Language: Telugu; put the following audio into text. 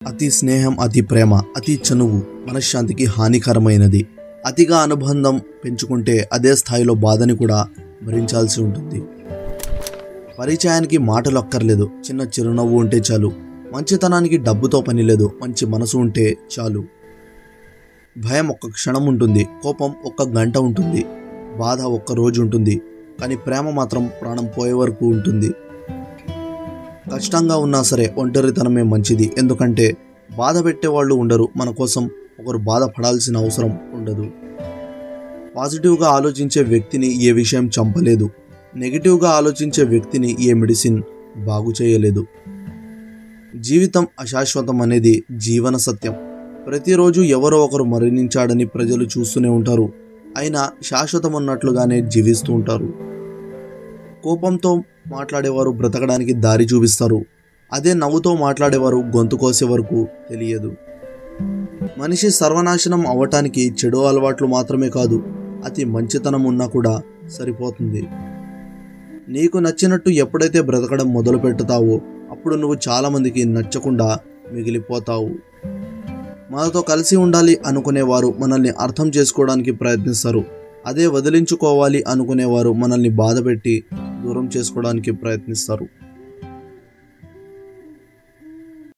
అతి స్నేహం, అతి ప్రేమ, అతి చనువు మనశ్శాంతికి హానికరమైనది. అతిగా అనుబంధం పెంచుకుంటే అదే స్థాయిలో బాధని కూడా భరించాల్సి ఉంటుంది. పరిచయానికి మాటలు అక్కర్లేదు, చిన్న చిరునవ్వు ఉంటే చాలు. మంచితనానికి డబ్బుతో పని లేదు, మంచి మనసు ఉంటే చాలు. భయం ఒక్క క్షణం ఉంటుంది, కోపం ఒక్క గంట ఉంటుంది, బాధ ఒక్క రోజు ఉంటుంది, కానీ ప్రేమ మాత్రం ప్రాణం పోయే వరకు ఉంటుంది. కష్టంగా ఉన్నా సరే ఒంటరితనమే మంచిది. ఎందుకంటే బాధ పెట్టేవాళ్ళు ఉండరు, మన కోసం ఒకరు బాధపడాల్సిన అవసరం ఉండదు. పాజిటివ్గా ఆలోచించే వ్యక్తిని ఏ విషయం చంపలేదు, నెగిటివ్గా ఆలోచించే వ్యక్తిని ఏ మెడిసిన్ బాగు చేయలేదు. జీవితం అశాశ్వతం అనేది జీవన సత్యం. ప్రతిరోజు ఎవరో ఒకరు మరణించాడని ప్రజలు చూస్తూనే ఉంటారు, అయినా శాశ్వతం అన్నట్లుగానే జీవిస్తూ ఉంటారు. కోపంతో మాట్లాడేవారు బ్రతకడానికి దారి చూపిస్తారు, అదే నవ్వుతో మాట్లాడేవారు గొంతు కోసే వరకు తెలియదు. మనిషి సర్వనాశనం అవ్వటానికి చెడు అలవాట్లు మాత్రమే కాదు, అతి మంచితనం ఉన్నా కూడా సరిపోతుంది. నీకు నచ్చినట్టు ఎప్పుడైతే బ్రతకడం మొదలు పెడతావో అప్పుడు నువ్వు చాలామందికి నచ్చకుండా మిగిలిపోతావు. మనతో కలిసి ఉండాలి అనుకునేవారు మనల్ని అర్థం చేసుకోవడానికి ప్రయత్నిస్తారు, అదే వదిలించుకోవాలి అనుకునేవారు మనల్ని బాధపెట్టి దూరం చేసుకోవడానికి ప్రయత్నిస్తారు.